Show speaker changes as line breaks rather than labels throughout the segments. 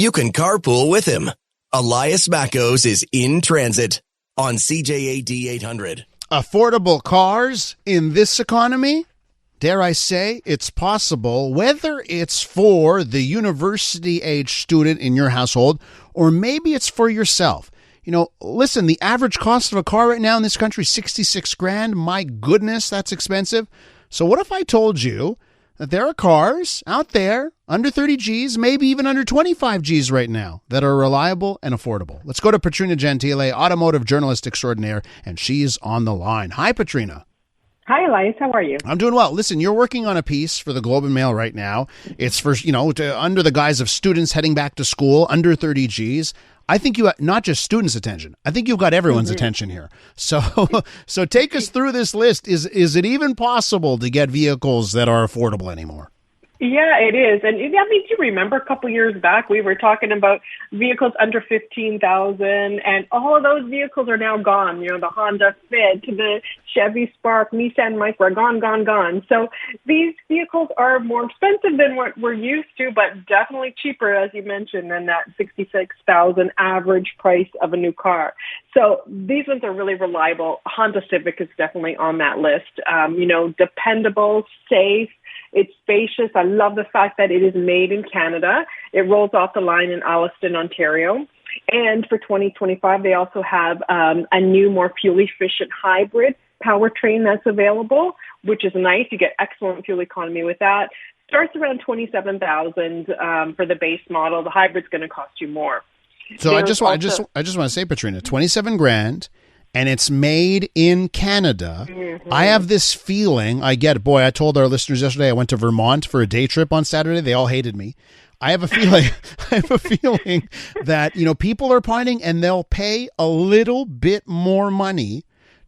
you can carpool with him. Elias Makos is in transit on CJAD 800.
Affordable cars in this economy? Dare I say, it's possible, whether it's for the university-age student in your household or maybe it's for yourself. You know, listen, the average cost of a car right now in this country is $66,000. My goodness, that's expensive. So what if I told you that there are cars out there under 30 Gs, maybe even under 25 Gs right now that are reliable and affordable? Let's go to Petrina Gentile, automotive journalist extraordinaire, and she's on the line. Hi, Petrina.
Hi, Elias. How are you?
I'm doing well. Listen, you're working on a piece for the Globe and Mail right now. It's for, under the guise of students heading back to school under 30 Gs. I think you have not just students' attention. I think you've got everyone's attention here. So take us through this list. Is it even possible to get vehicles that are affordable anymore?
Yeah, it is. And I mean, do you remember a couple years back, we were talking about vehicles under $15,000, and all of those vehicles are now gone. You know, the Honda Fit, the Chevy Spark, Nissan Micra, gone. So these vehicles are more expensive than what we're used to, but definitely cheaper, as you mentioned, than that $66,000 average price of a new car. So these ones are really reliable. Honda Civic is definitely on that list. Dependable, safe. It's spacious. I love the fact that it is made in Canada. It rolls off the line in Alliston, Ontario. And for 2025, they also have a new, more fuel-efficient hybrid powertrain that's available, which is nice. You get excellent fuel economy with that. Starts around $27,000 for the base model. The hybrid's going to cost you more.
So I just want to say, Petrina, $27,000. And it's made in Canada. Mm-hmm. I have this feeling, I told our listeners yesterday I went to Vermont for a day trip on Saturday. They all hated me. I have a feeling that, people are pining and they'll pay a little bit more money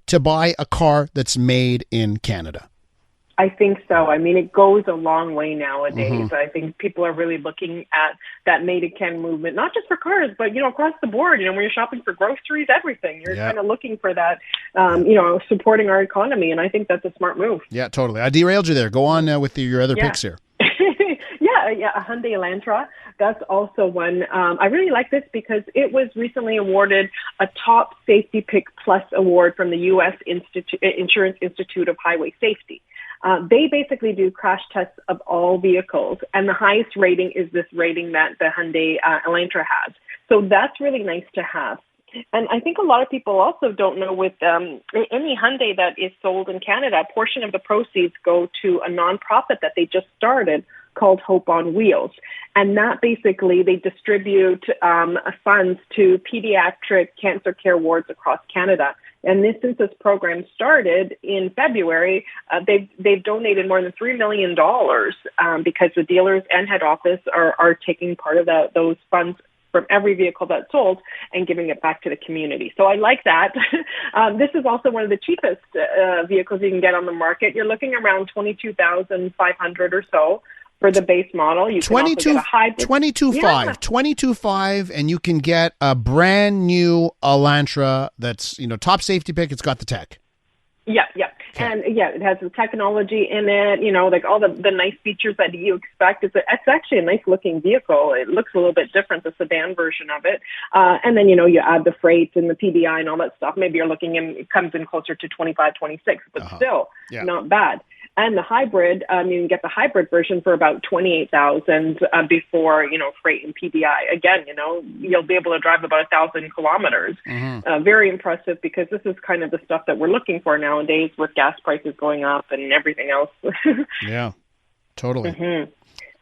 to buy a car that's made in Canada.
I think so. I mean, it goes a long way nowadays. Mm-hmm. I think people are really looking at that made in Canada movement, not just for cars, but, across the board. When you're shopping for groceries, everything, you're kind of looking for that, supporting our economy. And I think that's a smart move.
Yeah, totally. I derailed you there. Go on with your other picks here.
A Hyundai Elantra. That's also one. I really like this because it was recently awarded a Top Safety Pick Plus award from the U.S. Insurance Institute of Highway Safety. They basically do crash tests of all vehicles, and the highest rating is this rating that the Hyundai Elantra has. So that's really nice to have. And I think a lot of people also don't know with any Hyundai that is sold in Canada, a portion of the proceeds go to a nonprofit that they just started called Hope on Wheels. And that basically, they distribute funds to pediatric cancer care wards across Canada. And since this program started in February, they've donated more than $3 million because the dealers and head office are taking part of those funds from every vehicle that's sold and giving it back to the community. So I like that. This is also one of the cheapest vehicles you can get on the market. You're looking around $22,500 or so for the base model. You can also get a hybrid. $22,500,
and you can get a brand new Elantra that's, top safety pick. It's got the tech.
Yeah. Okay. And it has the technology in it, like all the nice features that you expect. It's actually a nice looking vehicle. It looks a little bit different, the sedan version of it. And then, you add the freight and the PDI and all that stuff. Maybe you're looking it comes in closer to 25, 26, but still not bad. And the hybrid, you can get the hybrid version for about $28,000 before, freight and PDI. Again, you'll be able to drive about 1,000 kilometers. Mm-hmm. Very impressive because this is kind of the stuff that we're looking for nowadays with gas prices going up and everything else.
Yeah, totally.
Mm-hmm.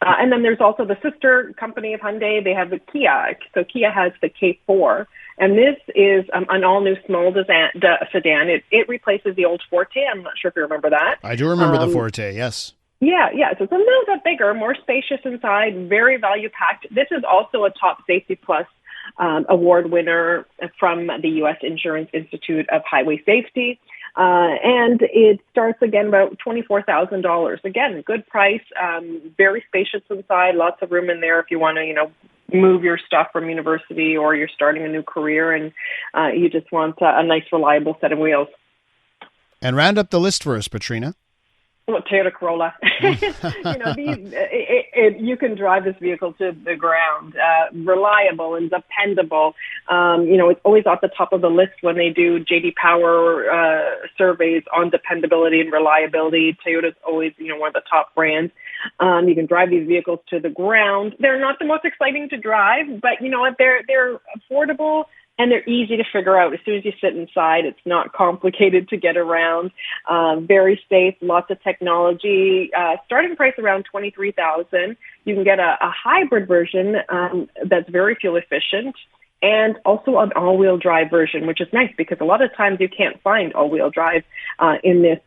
And then there's also the sister company of Hyundai. They have the Kia. So Kia has the K4. And this is an all-new small sedan. It replaces the old Forte. I'm not sure if you remember that.
I do remember the Forte, yes.
Yeah. So it's a little bit bigger, more spacious inside, very value-packed. This is also a Top Safety Plus award winner from the U.S. Insurance Institute of Highway Safety. And it starts again about $24,000. Again, good price, very spacious inside, lots of room in there if you want to, move your stuff from university or you're starting a new career and you just want a nice, reliable set of wheels.
And round up the list for us, Petrina.
Well, Toyota Corolla. You can drive this vehicle to the ground. Reliable and dependable. It's always at the top of the list when they do JD Power surveys on dependability and reliability. Toyota's always, one of the top brands. You can drive these vehicles to the ground. They're not the most exciting to drive, but you know what? They're affordable. And they're easy to figure out. As soon as you sit inside, it's not complicated to get around. Very safe, lots of technology. Starting price around $23,000. You can get a hybrid version that's very fuel efficient, and also an all-wheel drive version, which is nice because a lot of times you can't find all-wheel drive in this,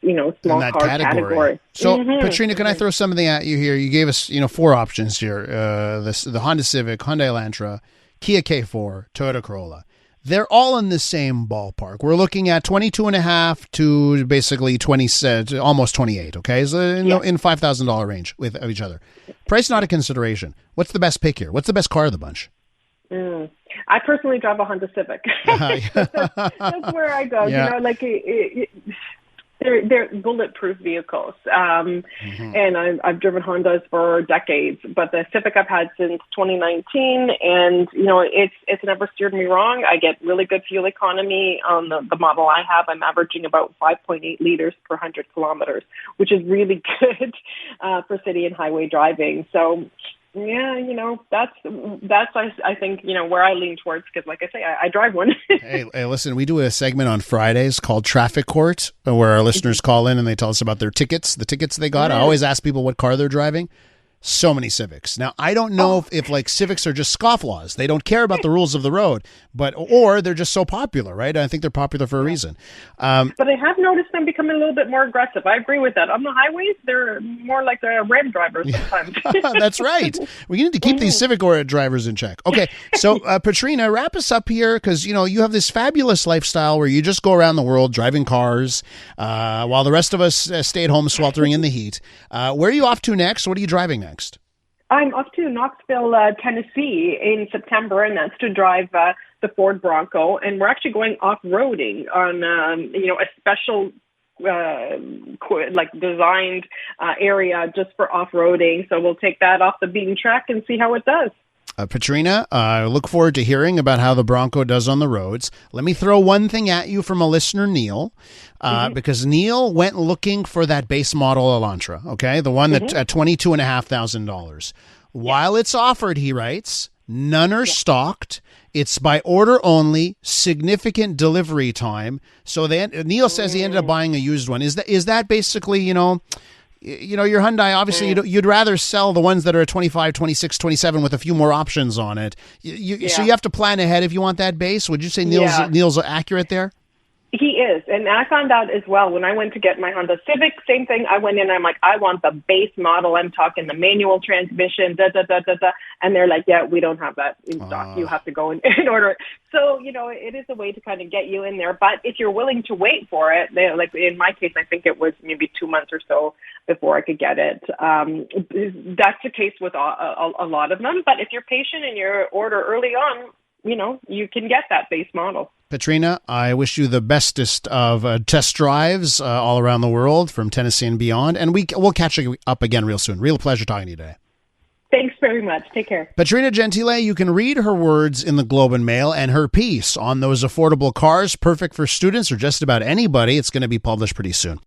small car category.
So, Petrina, can I throw something at you here? You gave us, 4 options here: the Honda Civic, Hyundai Elantra, Kia K4, Toyota Corolla. They're all in the same ballpark. We're looking at 22.5 to basically 20, almost 28. Okay, so in $5,000 range with each other. Price not a consideration. What's the best pick here? What's the best car of the bunch?
I personally drive a Honda Civic. That's where I go.
Yeah.
They're bulletproof vehicles, and I've driven Hondas for decades. But the Civic I've had since 2019, and it's never steered me wrong. I get really good fuel economy on the model I have. I'm averaging about 5.8 liters per 100 kilometers, which is really good for city and highway driving. So. Yeah, that's I think, where I lean towards because, like I say, I drive one.
Hey, listen, we do a segment on Fridays called Traffic Court where our listeners call in and they tell us about their tickets, the tickets they got. I always ask people what car they're driving. So many Civics. Now, I don't know if Civics are just scofflaws. They don't care about the rules of the road, or they're just so popular, right? I think they're popular for a reason.
But I have noticed them becoming a little bit more aggressive. I agree with that. On the highways, they're more like the Ram drivers sometimes.
That's right. We need to keep these Civic drivers in check. Okay, so Petrina, wrap us up here because, you have this fabulous lifestyle where you just go around the world driving cars while the rest of us stay at home sweltering in the heat. Where are you off to next? What are you driving next?
I'm off to Knoxville, Tennessee in September, and that's to drive the Ford Bronco. And we're actually going off-roading on, a special designed area just for off-roading. So we'll take that off the beaten track and see how it does.
Petrina, I look forward to hearing about how the Bronco does on the roads. Let me throw one thing at you from a listener, Neil, because Neil went looking for that base model Elantra, okay, the one that at $22,500. While it's offered, he writes, none are stocked. It's by order only, significant delivery time. So Neil says he ended up buying a used one. Is that basically, your Hyundai, obviously you'd rather sell the ones that are at 25, 26, 27 with a few more options on it. So you have to plan ahead if you want that base. Would you say Neil's accurate there?
He is. And I found out as well when I went to get my Honda Civic, same thing. I went in and I'm like, I want the base model. I'm talking the manual transmission, And they're like, yeah, we don't have that in stock. You have to go and order it. So, it is a way to kind of get you in there. But if you're willing to wait for it, like in my case, I think it was maybe 2 months or so before I could get it. That's the case with a lot of them. But if you're patient and you order early on, you can get that base model.
Petrina, I wish you the bestest of test drives all around the world from Tennessee and beyond. And we'll catch up again real soon. Real pleasure talking to you today.
Thanks very much. Take care.
Petrina Gentile, you can read her words in the Globe and Mail and her piece on those affordable cars, perfect for students or just about anybody. It's going to be published pretty soon.